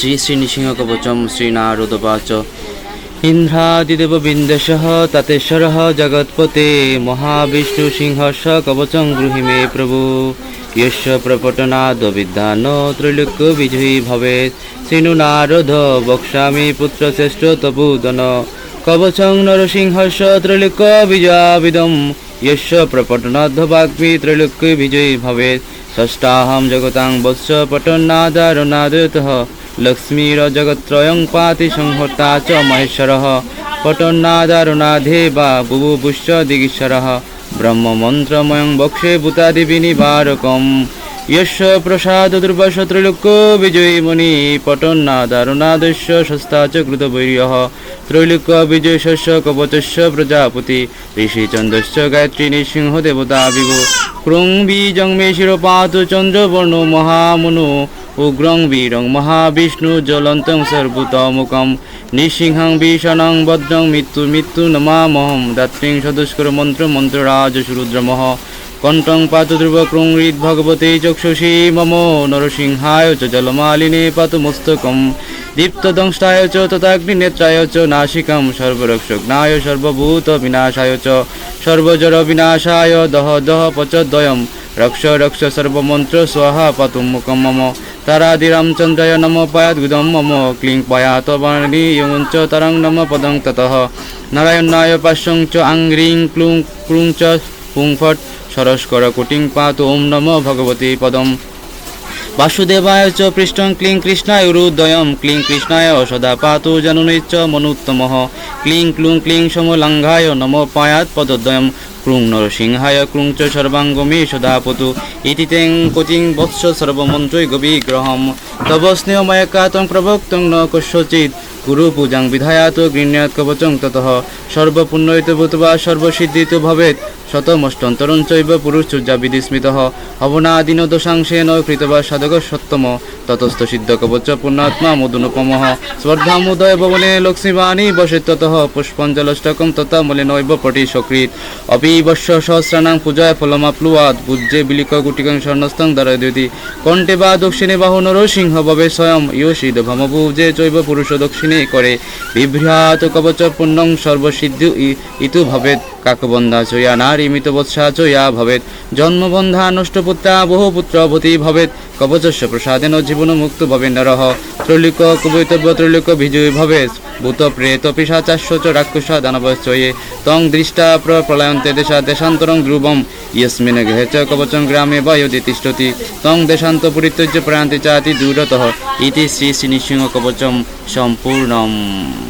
শ্রী শ্রী নৃসিংহকবচম শ্রীনারদবাচ ইন্দ্রাদিদেব বিন্দেশঃ তাতেশ্বরঃ জগৎপতে মহাবিষ্ণু সিংহস্য কবচং গৃহী মে প্রভু ইয়স্য প্রপটনাদ বিদ্যান ত্রৈলোক্য বিজয়ী ভবেৎ শ্রীনু নারদ বক্ষ্যামি পুত্র শ্রেষ্ঠ তপূদন কবচং নরসিংহস্য ত্রৈলোক্য বিজয়াবিদম ইয়স্য প্রপটনাদ বাগ্মী ত্রৈলোক্য বিজয়ী ভবেৎ ষষ্ঠাহম জগতাং বৎস পটন্নাদারনাদয়তঃ লক্ষ্মীরজগত্রয়ং পাতি সংহর্তা চ মহেশ্বরঃ পটন্নাদারনাধে বা বুভুভুশ্চ দিগীশ্বরঃ ব্রহ্মমন্ত্রময়ং বক্ষে ভূতাদিবি নিবারকম यस्य प्रसाद दुर्वास त्रैलोक्य विजयी मुनि पटन्नादारुनादस्य शस्ता च कृतवैर्यः त्रैलोक्य विजयस्य कवचस्य प्रजापति ऋषिचन्द्रस्य गायत्री नृसिंह देवता विभो क्रुं बीजं मे शिरोपातु चन्द्रवर्णो महामुनो उग्रं वीरं महाविष्णु ज्वलन्तं सर्वतोमुखं नृसिंहं भीषणं भद्रं मृत्यु नमामहं दात्रीं सदुष्कर मन्त्रराज सुरुद्रमः कण्ठं पातु ध्रुवकृङ् भगवते चक्षुषी मम नरसिंहाय च जलमालिने पातु मस्तकं दीप्तदंष्टाय च तथाग्निनेत्राय च नासिकं सर्वरक्षज्ञाय सर्वभूतविनाशाय च सर्वजरविनाशाय दह दह पचद्वयं रक्ष रक्ष सर्वमन्त्र स्वाहा पातु मुखं मम तारादिरामचन्द्राय नम पायाद्गुदं मम क्लीं पायात वाणी च तरं नम पदं ततः नारायणाय पार्श्वं च आङ्घ्रीं क्लूं क्लूं च पुं फट् सरस्कर कोटिं पातु ओं नमो भगवते पदं वासुदेवाय च पृष्ठं क्लीं कृष्णाय उरुद्वयं क्लीं कृष्णाय सदा पातु जननी च मनुत्तमः क्लीं क्लूं क्लीं समलङ्घाय नमो पायात् पदद्वयं क्लूं नरसिंहाय क्लूं च सर्वाङ्गमे सदा पतु इति तें कोचिं वत्स सर्वमन्त्रैकविग्रहं तव स्नेहमयकातं प्रवक्तं न कस्यचित् गुरुपूजां विधायात् गृह्णात् कवचं ततः सर्वपुण्यैतो भूत्वा सर्वसिद्धितो भवेत् शतमष्टन्तरं चैव पुरुषचर्या विधिस्मृतः हवनादिनो दोषांशेन कृतवा साधक सत्तम ततस्थ सिद्धकवच पुण्यात्मा मदनुपमः स्वर्धामुदय भवने लक्ष्मीवाणी वसेत्ततः पुष्पञ्जलष्टकं तथा मलिनैव पटिसकृत् अपि वर्ष सहस्राणां पूजाय फलमाप्लुवात् भुज्ये बिलिकगुटिकं स्वर्णस्थं दरद्यति कण्ठे वा दक्षिणे बाहु नरसिंह भवे स्वयं योषिद भमभुजे चैव पुरुष दक्षिणे करे बिभ्रात कवच पुण्यं सर्वसिद्धि इतु भवेत् काकबन्धा च या नारीमित वत्सा च या भवेत् जन्मबन्धा नष्टपुत्रा बहुपुत्रवती भवेत् कवचस्य प्रसादेन जीवनमुक्तो भवेत् नरः त्रैलोक्य कुवैतव्य त्रैलोक्य विजयी भवेत् भूतप्रेत पिशाचाश्च च राक्षसा दानवश्च ये तं दृष्टा प्रलयन्ते देशान्तरं ध्रुवं यस्मिन् गृहे च कवचं ग्रामे वा यदि तिष्ठति तं देशान्तपरित्यज्य प्रयान्ति चाति दूरतः इति श्री नृसिंहकवचं सम्पूर्णम्।